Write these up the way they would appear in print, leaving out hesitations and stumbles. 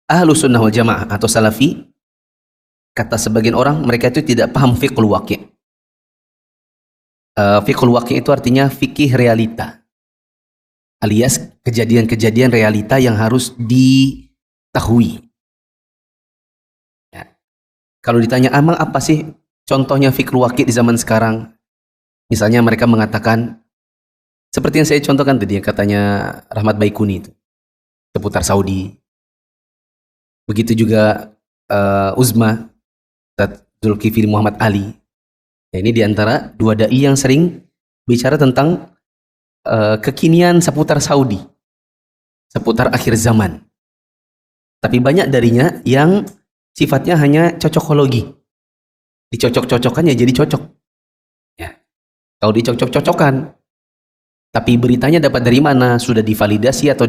Ahlus sunnah wal jamaah atau salafi, kata sebagian orang, mereka itu tidak paham fiqhul waqi'. Fiqhul waqi' itu artinya fikih realita, alias kejadian-kejadian realita yang harus diketahui. Ya. Kalau ditanya emang apa sih contohnya fiqhul waqi' di zaman sekarang, misalnya mereka mengatakan seperti yang saya contohkan tadi, yang katanya Rahmat Baikuni itu seputar Saudi. Begitu juga Uzma, Ustaz Zulkifli Muhammad Ali. Ya, ini diantara dua dai yang sering bicara tentang kekinian seputar Saudi, seputar akhir zaman. Tapi banyak darinya yang sifatnya hanya cocokologi. Dicocok-cocokkan ya jadi cocok. Ya. Kalau dicocok-cocokkan, tapi beritanya dapat dari mana? Sudah divalidasi atau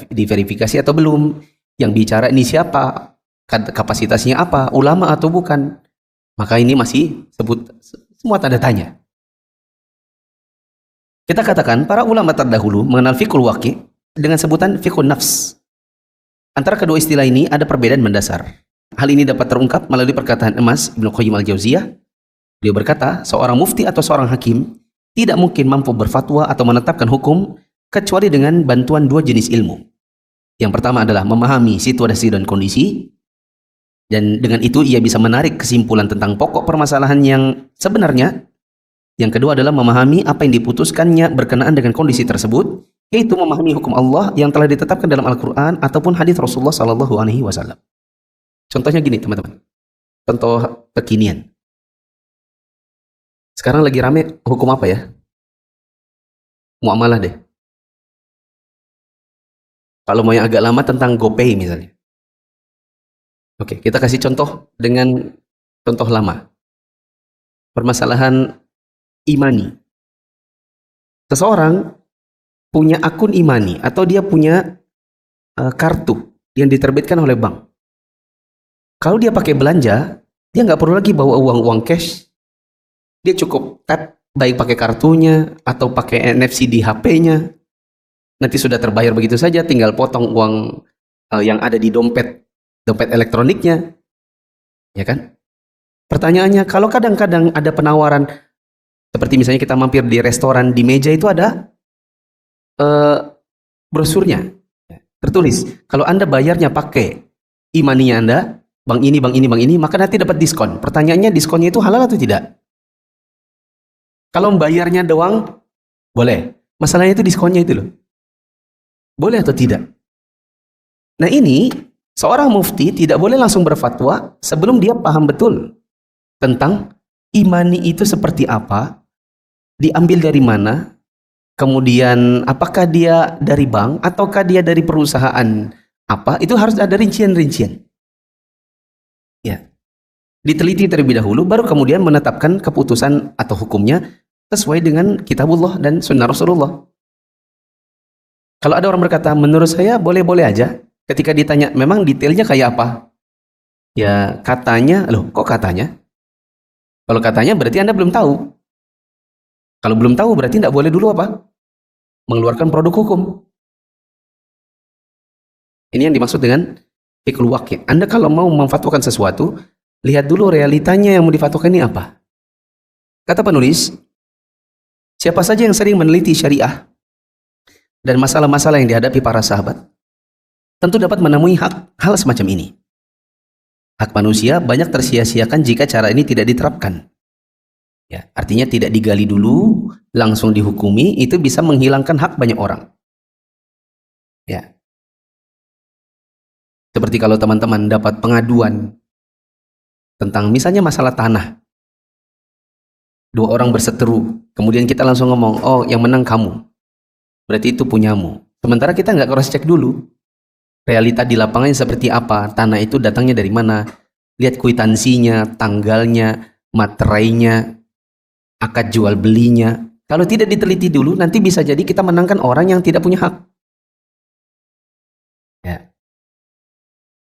diverifikasi atau belum? Yang bicara ini siapa? Kapasitasnya apa? Ulama atau bukan? Maka ini masih semua tanda tanya. Kita katakan para ulama terdahulu mengenal fiqhul waqi' dengan sebutan fiqhun nafs. Antara kedua istilah ini ada perbedaan mendasar. Hal ini dapat terungkap melalui perkataan emas Ibnu Qayyim al-Jauziyah. Beliau berkata, seorang mufti atau seorang hakim tidak mungkin mampu berfatwa atau menetapkan hukum kecuali dengan bantuan dua jenis ilmu. Yang pertama adalah memahami situasi dan kondisi, dan dengan itu ia bisa menarik kesimpulan tentang pokok permasalahan yang sebenarnya. Yang kedua adalah memahami apa yang diputuskannya berkenaan dengan kondisi tersebut, yaitu memahami hukum Allah yang telah ditetapkan dalam Al-Quran ataupun hadis Rasulullah SAW. Contohnya gini teman-teman, contoh kekinian. Sekarang lagi rame hukum apa ya? Muamalah deh. Kalau mau yang agak lama tentang GoPay misalnya. Oke, kita kasih contoh dengan contoh lama. Permasalahan imani. Seseorang punya akun imani atau dia punya kartu yang diterbitkan oleh bank. Kalau dia pakai belanja, dia nggak perlu lagi bawa uang cash. Dia cukup tap, baik pakai kartunya atau pakai NFC di HP-nya. Nanti sudah terbayar begitu saja, tinggal potong uang yang ada di dompet elektroniknya, ya kan? Pertanyaannya, kalau kadang-kadang ada penawaran, seperti misalnya kita mampir di restoran, di meja itu ada brosurnya, tertulis, kalau Anda bayarnya pakai e-money-nya Anda, bank ini, bank ini, bank ini, maka nanti dapat diskon. Pertanyaannya, diskonnya itu halal atau tidak? Kalau bayarnya doang, boleh. Masalahnya itu diskonnya itu loh. Boleh atau tidak? Nah ini, seorang mufti tidak boleh langsung berfatwa sebelum dia paham betul tentang imani itu seperti apa, diambil dari mana, kemudian apakah dia dari bank ataukah dia dari perusahaan apa, itu harus ada rincian-rincian. Ya. Diteliti terlebih dahulu, baru kemudian menetapkan keputusan atau hukumnya sesuai dengan kitabullah dan sunnah Rasulullah. Kalau ada orang berkata, menurut saya boleh-boleh aja, ketika ditanya, memang detailnya kayak apa? Ya katanya, loh kok katanya? Kalau katanya berarti Anda belum tahu. Kalau belum tahu berarti tidak boleh dulu apa? Mengeluarkan produk hukum. Ini yang dimaksud dengan fiqhul waqi'. Anda kalau mau memfatwakan sesuatu, lihat dulu realitanya yang mau difatwakan ini apa. Kata penulis, siapa saja yang sering meneliti syariah dan masalah-masalah yang dihadapi para sahabat, tentu dapat menemui hal semacam ini. Hak manusia banyak tersia-siakan jika cara ini tidak diterapkan. Ya, artinya tidak digali dulu, langsung dihukumi, itu bisa menghilangkan hak banyak orang. Ya. Seperti kalau teman-teman dapat pengaduan tentang misalnya masalah tanah. Dua orang berseteru, kemudian kita langsung ngomong, oh yang menang kamu. Berarti itu punyamu. Sementara kita nggak cross check dulu. Realita di lapangannya seperti apa, tanah itu datangnya dari mana, lihat kwitansinya, tanggalnya, materainya, akad jual belinya. Kalau tidak diteliti dulu, nanti bisa jadi kita menangkan orang yang tidak punya hak. Ya.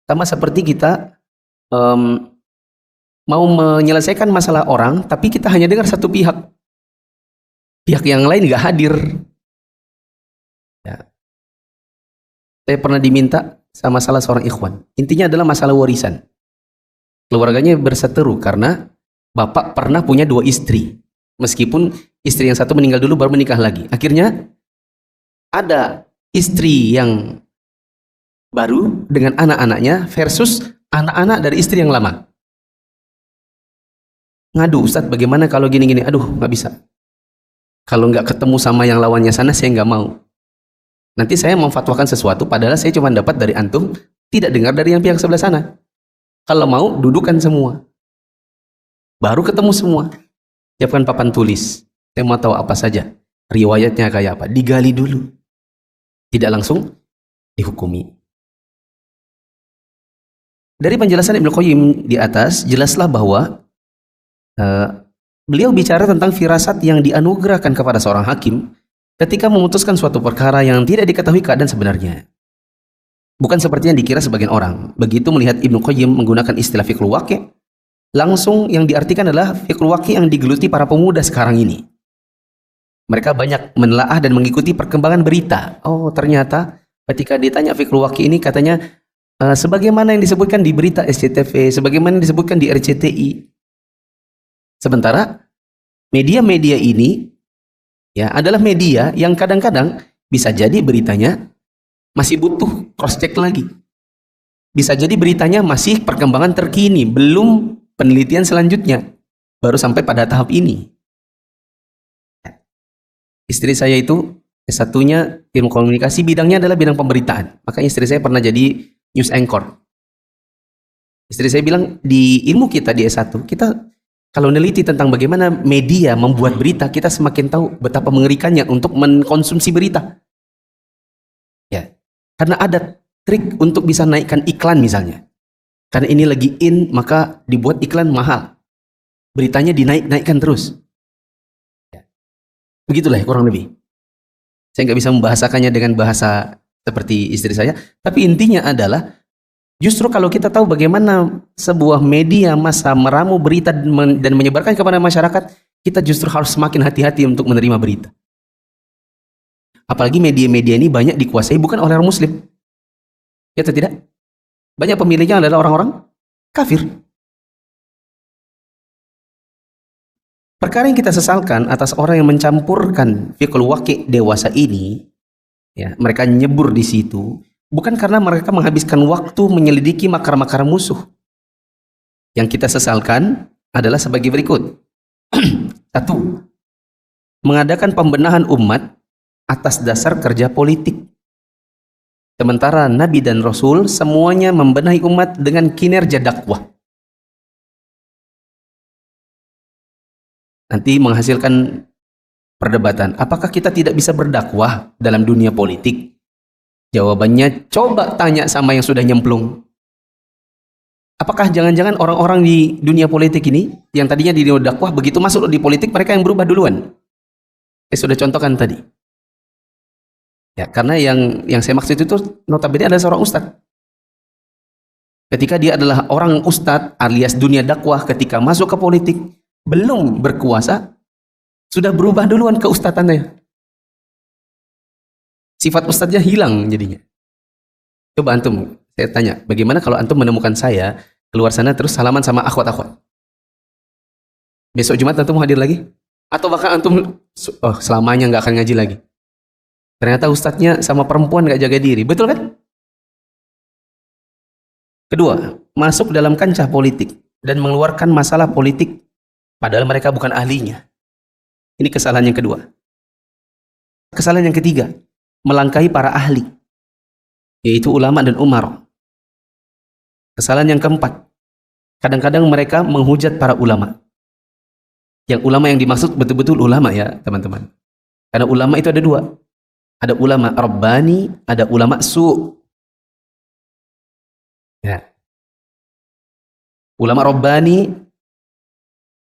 Sama seperti kita mau menyelesaikan masalah orang, tapi kita hanya dengar satu pihak. Pihak yang lain nggak hadir. Ya. Saya pernah diminta sama salah seorang ikhwan. Intinya adalah masalah warisan. Keluarganya berseteru karena bapak pernah punya 2 istri. Meskipun istri yang satu meninggal dulu baru menikah lagi. Akhirnya ada istri yang baru dengan anak-anaknya versus anak-anak dari istri yang lama. Ngadu, Ustadz bagaimana kalau gini-gini? Aduh, nggak bisa. Kalau nggak ketemu sama yang lawannya sana, saya nggak mau. Nanti saya memfatwakan sesuatu, padahal saya cuma dapat dari antum, tidak dengar dari yang pihak sebelah sana. Kalau mau, dudukan semua. Baru ketemu semua. Siapkan papan tulis. Saya mau tahu apa saja. Riwayatnya kayak apa. Digali dulu. Tidak langsung dihukumi. Dari penjelasan Ibnu Qayyim di atas, jelaslah bahwa beliau bicara tentang firasat yang dianugerahkan kepada seorang hakim ketika memutuskan suatu perkara yang tidak diketahui keadaan sebenarnya. Bukan seperti yang dikira sebagian orang. Begitu melihat Ibnu Qayyim menggunakan istilah fiqhul waqi', langsung yang diartikan adalah fiqhul waqi' yang digeluti para pemuda sekarang ini. Mereka banyak menelaah dan mengikuti perkembangan berita. Oh, ternyata ketika ditanya fiqhul waqi' ini katanya sebagaimana yang disebutkan di berita SCTV, sebagaimana yang disebutkan di RCTI. Sementara media-media ini ya adalah media yang kadang-kadang bisa jadi beritanya masih butuh cross check lagi. Bisa jadi beritanya masih perkembangan terkini, belum penelitian selanjutnya. Baru sampai pada tahap ini. Istri saya itu S1-nya ilmu komunikasi, bidangnya adalah bidang pemberitaan. Makanya istri saya pernah jadi news anchor. Istri saya bilang di ilmu kita di S1, kita kalau meneliti tentang bagaimana media membuat berita, kita semakin tahu betapa mengerikannya untuk mengkonsumsi berita. Ya, karena ada trik untuk bisa naikkan iklan misalnya. Karena ini lagi in, maka dibuat iklan mahal. Beritanya dinaik-naikkan terus. Ya. Begitulah kurang lebih. Saya nggak bisa membahasakannya dengan bahasa seperti istri saya, tapi intinya adalah justru kalau kita tahu bagaimana sebuah media massa meramu berita dan menyebarkan kepada masyarakat, kita justru harus semakin hati-hati untuk menerima berita. Apalagi media-media ini banyak dikuasai bukan oleh orang muslim. Ya atau tidak? Banyak pemiliknya adalah orang-orang kafir. Perkara yang kita sesalkan atas orang yang mencampurkan fiqhul waqi' dewasa ini, ya, mereka nyebur di situ, bukan karena mereka menghabiskan waktu menyelidiki makar-makar musuh. Yang kita sesalkan adalah sebagai berikut. 1. Mengadakan pembenahan umat atas dasar kerja politik. Sementara Nabi dan Rasul semuanya membenahi umat dengan kinerja dakwah. Nanti menghasilkan perdebatan. Apakah kita tidak bisa berdakwah dalam dunia politik? Jawabannya, coba tanya sama yang sudah nyemplung. Apakah jangan-jangan orang-orang di dunia politik ini, yang tadinya di dunia dakwah, begitu masuk di politik, mereka yang berubah duluan? Saya sudah contohkan tadi. Ya, karena yang saya maksud itu notabene adalah seorang ustadz. Ketika dia adalah orang ustadz alias dunia dakwah, ketika masuk ke politik, belum berkuasa, sudah berubah duluan ke ustadzannya. Sifat ustadznya hilang jadinya. Coba antum, saya tanya, bagaimana kalau antum menemukan saya keluar sana terus salaman sama akhwat-akhwat? Besok Jumat antum mau hadir lagi? Atau bahkan antum selamanya nggak akan ngaji lagi? Ternyata ustadznya sama perempuan nggak jaga diri, betul kan? Kedua, masuk dalam kancah politik dan mengeluarkan masalah politik padahal mereka bukan ahlinya. Ini kesalahan yang kedua. Kesalahan yang ketiga, melangkahi para ahli, yaitu ulama dan umar. Kesalahan yang keempat, kadang-kadang mereka menghujat para ulama. Yang ulama yang dimaksud betul-betul ulama ya teman-teman. Karena ulama itu ada dua. Ada ulama rabbani, ada ulama su'. Ya. Ulama rabbani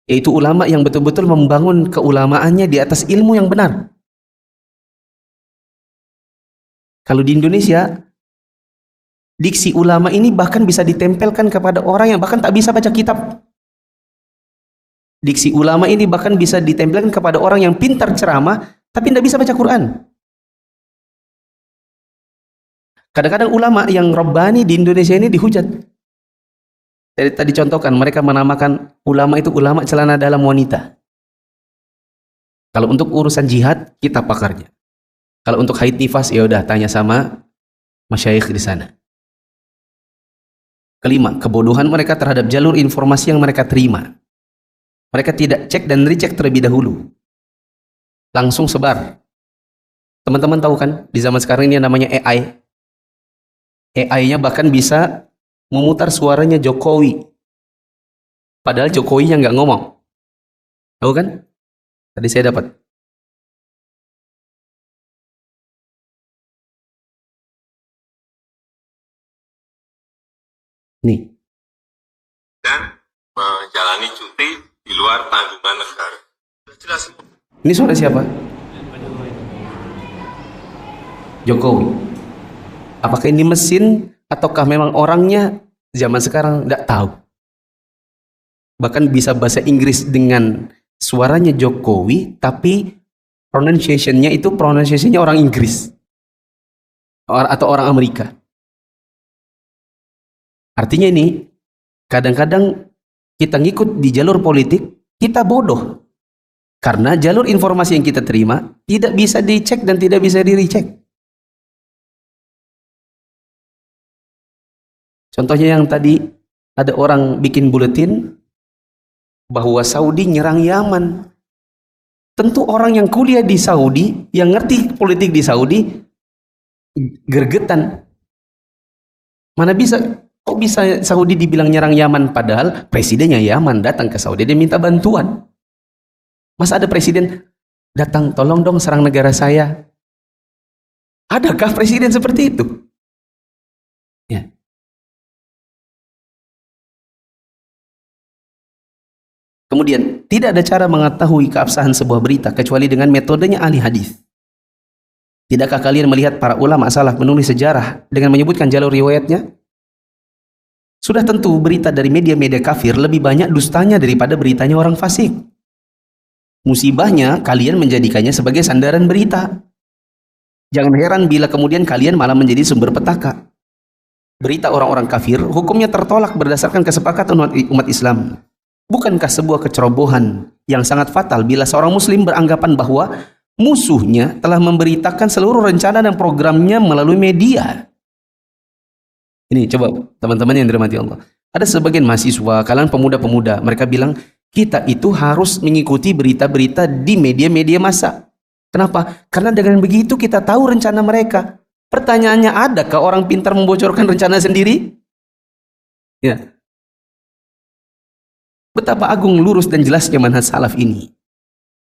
yaitu ulama yang betul-betul membangun keulamaannya di atas ilmu yang benar. Kalau di Indonesia, diksi ulama ini bahkan bisa ditempelkan kepada orang yang bahkan tak bisa baca kitab. Diksi ulama ini bahkan bisa ditempelkan kepada orang yang pintar ceramah, tapi tidak bisa baca Quran. Kadang-kadang ulama yang Rabbani di Indonesia ini dihujat. Tadi contohkan, mereka menamakan ulama itu ulama celana dalam wanita. Kalau untuk urusan jihad, kita pakarnya. Kalau untuk haid nifas, ya udah tanya sama masyayikh di sana. Kelima, kebodohan mereka terhadap jalur informasi yang mereka terima. Mereka tidak cek dan recheck terlebih dahulu. Langsung sebar. Teman-teman tahu kan, di zaman sekarang ini namanya AI. AI-nya bahkan bisa memutar suaranya Jokowi. Padahal Jokowi-nya nggak ngomong. Tahu kan? Tadi saya dapat. Nih. Dan menjalani cuti di luar tanggungan negara. Jelas. Ini suara siapa? Jokowi. Apakah ini mesin ataukah memang orangnya? Zaman sekarang nggak tahu. Bahkan bisa bahasa Inggris dengan suaranya Jokowi, tapi pronunciation-nya orang Inggris atau orang Amerika. Artinya ini, kadang-kadang kita ngikut di jalur politik, kita bodoh. Karena jalur informasi yang kita terima tidak bisa dicek dan tidak bisa di-recheck. Contohnya yang tadi, ada orang bikin buletin bahwa Saudi nyerang Yaman. Tentu orang yang kuliah di Saudi, yang ngerti politik di Saudi, gergetan. Mana bisa, kok bisa Saudi dibilang nyerang Yaman, padahal presidennya Yaman datang ke Saudi, dia minta bantuan. Masa ada presiden datang, tolong dong serang negara saya? Adakah presiden seperti itu? Ya. Kemudian, tidak ada cara mengetahui keabsahan sebuah berita kecuali dengan metodenya ahli hadis. Tidakkah kalian melihat para ulama salaf menulis sejarah dengan menyebutkan jalur riwayatnya? Sudah tentu berita dari media-media kafir lebih banyak dustanya daripada beritanya orang fasik. Musibahnya, kalian menjadikannya sebagai sandaran berita. Jangan heran bila kemudian kalian malah menjadi sumber petaka. Berita orang-orang kafir, hukumnya tertolak berdasarkan kesepakatan umat Islam. Bukankah sebuah kecerobohan yang sangat fatal bila seorang muslim beranggapan bahwa musuhnya telah memberitakan seluruh rencana dan programnya melalui media? Ini coba teman-teman yang dirahmati Allah. Ada sebagian mahasiswa, kalangan pemuda-pemuda, mereka bilang, kita itu harus mengikuti berita-berita di media-media massa. Kenapa? Karena dengan begitu kita tahu rencana mereka. Pertanyaannya, adakah orang pintar membocorkan rencana sendiri? Ya. Betapa agung, lurus dan jelasnya manhaj salaf ini.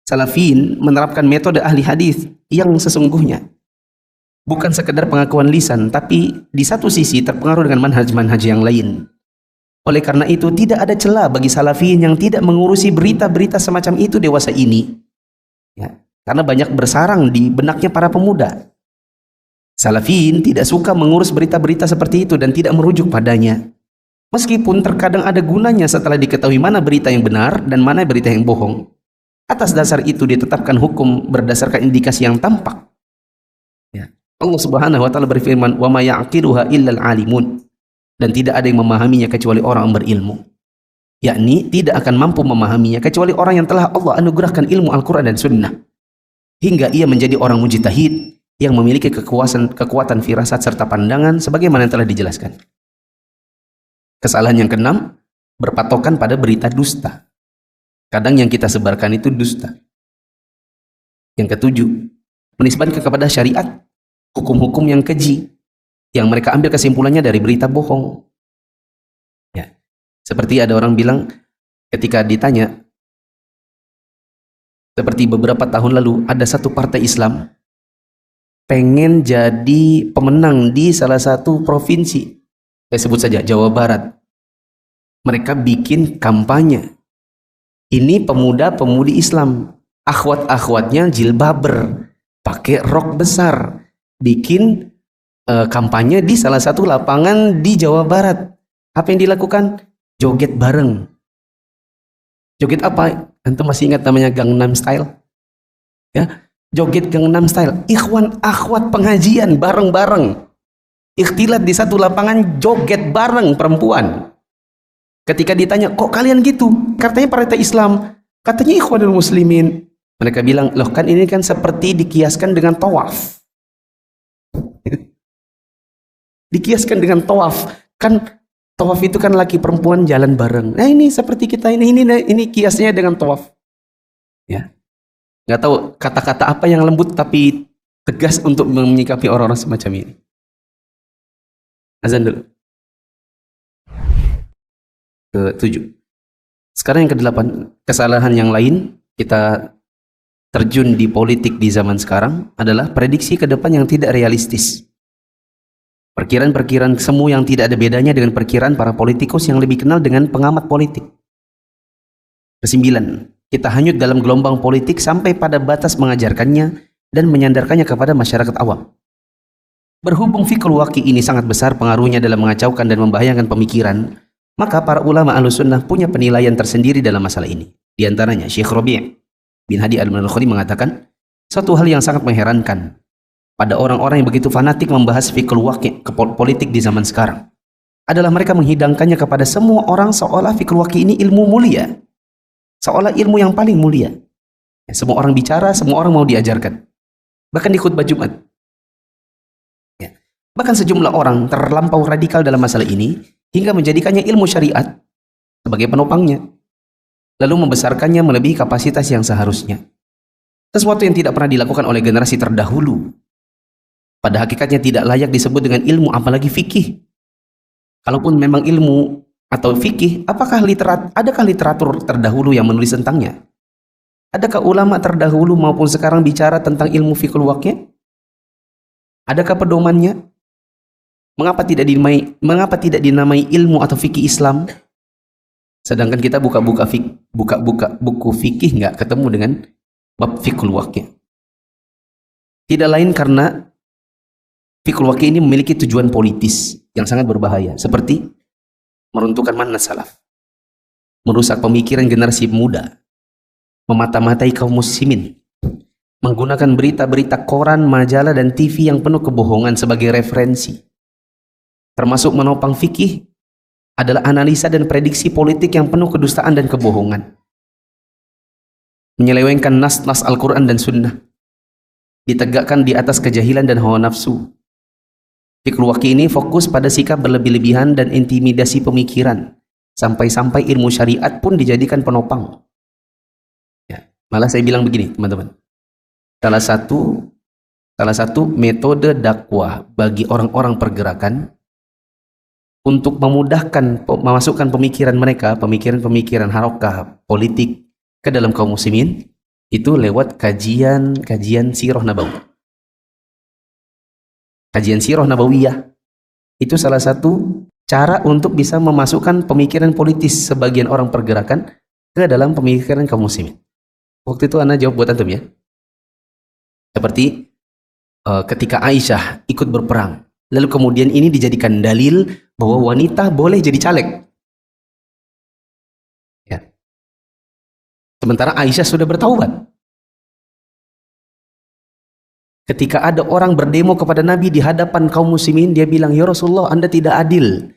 Salafin menerapkan metode ahli hadis yang sesungguhnya. Bukan sekedar pengakuan lisan, tapi di satu sisi terpengaruh dengan manhaj-manhaj yang lain. Oleh karena itu, tidak ada celah bagi salafin yang tidak mengurusi berita-berita semacam itu dewasa ini. Ya, karena banyak bersarang di benaknya para pemuda. Salafin tidak suka mengurus berita-berita seperti itu dan tidak merujuk padanya. Meskipun terkadang ada gunanya setelah diketahui mana berita yang benar dan mana berita yang bohong. Atas dasar itu ditetapkan hukum berdasarkan indikasi yang tampak. Ya. Allah Subhanahu wa taala berfirman, "Wa ma ya'qiluha illal 'alimun." Dan tidak ada yang memahaminya kecuali orang yang berilmu. Yakni tidak akan mampu memahaminya kecuali orang yang telah Allah anugerahkan ilmu Al-Qur'an dan Sunnah. Hingga ia menjadi orang mujtahid yang memiliki kekuatan firasat serta pandangan sebagaimana yang telah dijelaskan. Kesalahan yang keenam, berpatokan pada berita dusta. Kadang yang kita sebarkan itu dusta. Yang ketujuh, menisbatkan kepada syariat, hukum-hukum yang keji, yang mereka ambil kesimpulannya dari berita bohong. Ya. Seperti ada orang bilang, ketika ditanya, seperti beberapa tahun lalu, ada satu partai Islam, pengen jadi pemenang di salah satu provinsi. Saya sebut saja Jawa Barat. Mereka bikin kampanye. Ini pemuda-pemudi Islam, akhwat-akhwatnya jilbaber, pakai rok besar, bikin kampanye di salah satu lapangan di Jawa Barat. Apa yang dilakukan? Joget bareng. Joget apa? Antum masih ingat namanya Gangnam Style? Ya, joget Gangnam Style. Ikhwan akhwat pengajian bareng-bareng. ikhtilat di satu lapangan, joget bareng perempuan. Ketika ditanya, kok kalian gitu? Katanya partai Islam, katanya Ikhwanul Muslimin. Mereka bilang, loh kan ini kan seperti dikiaskan dengan tawaf. Dikiaskan dengan tawaf. Kan tawaf itu kan laki perempuan jalan bareng. Nah ini seperti kita ini kiasnya dengan tawaf. Ya. Nggak tahu kata-kata apa yang lembut tapi tegas untuk menyikapi orang-orang semacam ini. Azan dulu. Ke-7. Sekarang yang ke-8, kesalahan yang lain kita terjun di politik di zaman sekarang adalah prediksi ke depan yang tidak realistis. Perkiraan-perkiraan semu yang tidak ada bedanya dengan perkiraan para politikus yang lebih kenal dengan pengamat politik. Ke-9, kita hanyut dalam gelombang politik sampai pada batas mengajarkannya dan menyandarkannya kepada masyarakat awam. Berhubung fikul waqi ini sangat besar pengaruhnya dalam mengacaukan dan membahayakan pemikiran, maka para ulama Ahlussunnah punya penilaian tersendiri dalam masalah ini. Di antaranya Syekh Rabi' bin Hadi Al-Madkhali mengatakan, suatu hal yang sangat mengherankan pada orang-orang yang begitu fanatik membahas fikul waqi' ke politik di zaman sekarang adalah mereka menghidangkannya kepada semua orang seolah fikul waqi' ini ilmu mulia, seolah ilmu yang paling mulia. Semua orang bicara, semua orang mau diajarkan. Bahkan di khutbah Jumat. Bahkan sejumlah orang terlampau radikal dalam masalah ini hingga menjadikannya ilmu syariat sebagai penopangnya, lalu membesarkannya melebihi kapasitas yang seharusnya. Sesuatu yang tidak pernah dilakukan oleh generasi terdahulu. Pada hakikatnya tidak layak disebut dengan ilmu, apalagi fikih. Kalaupun memang ilmu atau fikih, adakah literatur terdahulu yang menulis tentangnya? Adakah ulama terdahulu maupun sekarang bicara tentang ilmu fikul waqi'? Adakah pedomannya? Mengapa tidak dinamai ilmu atau fikih Islam? Sedangkan kita buka buku fikih nggak ketemu dengan bab fikul waqi'. Tidak lain karena fikul waqi' ini memiliki tujuan politis yang sangat berbahaya, seperti meruntuhkan manhaj salaf, merusak pemikiran generasi muda, memata-matai kaum muslimin, menggunakan berita-berita koran, majalah, dan TV yang penuh kebohongan sebagai referensi. Termasuk menopang fikih adalah analisa dan prediksi politik yang penuh kedustaan dan kebohongan. Menyelewengkan nas-nas Al-Quran dan Sunnah. Ditegakkan di atas kejahilan dan hawa nafsu. Fikul waqi' ini fokus pada sikap berlebih-lebihan dan intimidasi pemikiran. Sampai-sampai ilmu syariat pun dijadikan penopang. Ya, malah saya bilang begini teman-teman. Salah satu metode dakwah bagi orang-orang pergerakan untuk memudahkan memasukkan pemikiran mereka, pemikiran-pemikiran harokah politik ke dalam kaum muslimin, itu lewat kajian sirah nabawi. Kajian sirah nabawiyah itu salah satu cara untuk bisa memasukkan pemikiran politis sebagian orang pergerakan ke dalam pemikiran kaum muslimin. Waktu itu Ana jawab buat antum ya. Seperti ketika Aisyah ikut berperang, lalu kemudian ini dijadikan dalil bahwa wanita boleh jadi caleg. Ya. Sementara Aisyah sudah bertaubat. Ketika ada orang berdemo kepada Nabi di hadapan kaum muslimin, dia bilang, "Ya Rasulullah, Anda tidak adil."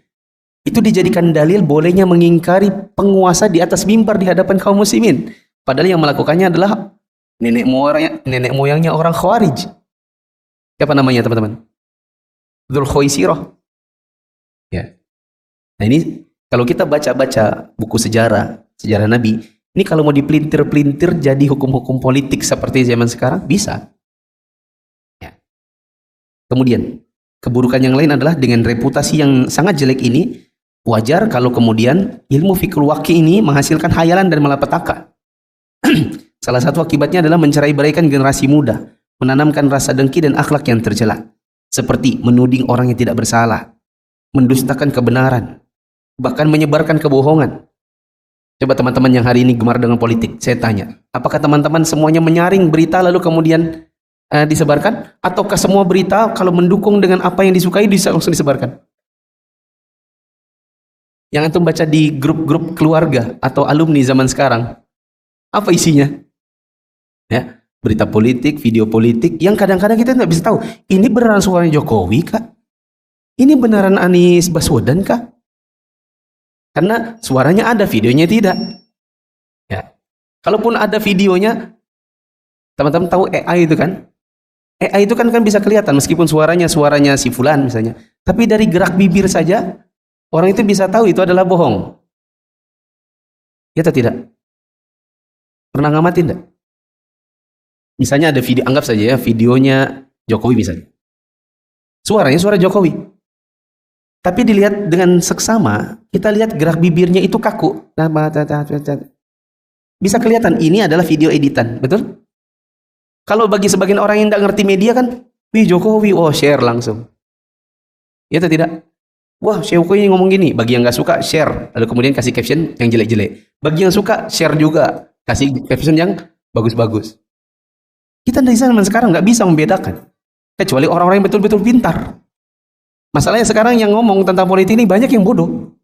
Itu dijadikan dalil bolehnya mengingkari penguasa di atas mimbar di hadapan kaum muslimin. Padahal yang melakukannya adalah nenek moyangnya orang Khawarij. Siapa namanya teman-teman? Dzul Khuwaisirah. Ya. Nah ini kalau kita baca-baca buku sejarah Nabi, ini kalau mau dipelintir-pelintir jadi hukum-hukum politik seperti zaman sekarang bisa. Ya. Kemudian keburukan yang lain adalah dengan reputasi yang sangat jelek ini, wajar kalau kemudian ilmu fikul waqi' ini menghasilkan hayalan dan malapetaka. Salah satu akibatnya adalah mencerai-beraikan generasi muda, menanamkan rasa dengki dan akhlak yang tercela, seperti menuding orang yang tidak bersalah, mendustakan kebenaran, bahkan menyebarkan kebohongan. Coba teman-teman yang hari ini gemar dengan politik, saya tanya, apakah teman-teman semuanya menyaring berita lalu kemudian disebarkan? Ataukah semua berita kalau mendukung dengan apa yang disukai bisa langsung disebarkan? Yang antum baca di grup-grup keluarga atau alumni zaman sekarang, apa isinya? Ya, berita politik, video politik yang kadang-kadang kita nggak bisa tahu ini beneran suaranya Jokowi kah? ini beneran Anies Baswedan kah? Karena suaranya ada, videonya tidak. Ya. Kalaupun ada videonya, teman-teman tahu AI itu kan? AI itu kan bisa kelihatan meskipun suaranya si fulan misalnya. Tapi dari gerak bibir saja orang itu bisa tahu itu adalah bohong. Ya atau tidak? Pernah ngamatin enggak? Misalnya ada video, anggap saja ya videonya Jokowi misalnya. Suaranya suara Jokowi. Tapi dilihat dengan seksama, kita lihat gerak bibirnya itu kaku. Bisa kelihatan ini adalah video editan, betul? Kalau bagi sebagian orang yang tidak ngerti media kan, wih Jokowi, oh share langsung. Ya atau tidak? Wah Jokowi ngomong gini, bagi yang nggak suka share, lalu kemudian kasih caption yang jelek-jelek. Bagi yang suka share juga, kasih caption yang bagus-bagus. Kita dari zaman sekarang nggak bisa membedakan, kecuali orang-orang yang betul-betul pintar. Masalahnya sekarang yang ngomong tentang politik ini banyak yang bodoh.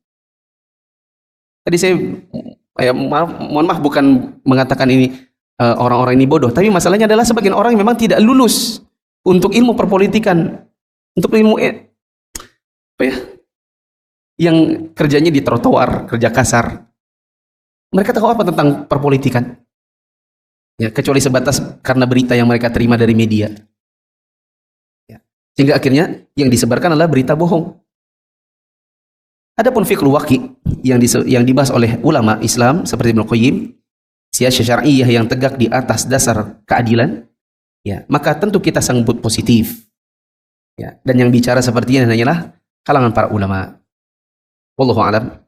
Tadi saya, mohon maaf bukan mengatakan ini orang-orang ini bodoh, tapi masalahnya adalah sebagian orang yang memang tidak lulus untuk ilmu perpolitikan, untuk ilmu yang kerjanya di trotoar, kerja kasar. Mereka tahu apa tentang perpolitikan? Ya, kecuali sebatas karena berita yang mereka terima dari media. Ya. Sehingga akhirnya yang disebarkan adalah berita bohong. Adapun fiqhul waqi yang dibahas oleh ulama Islam seperti Ibnu Qayyim, siyasah syar'iyyah yang tegak di atas dasar keadilan, ya, maka tentu kita sambut positif. Ya, dan yang bicara seperti ini hanyalah kalangan para ulama. Wallahu a'lam.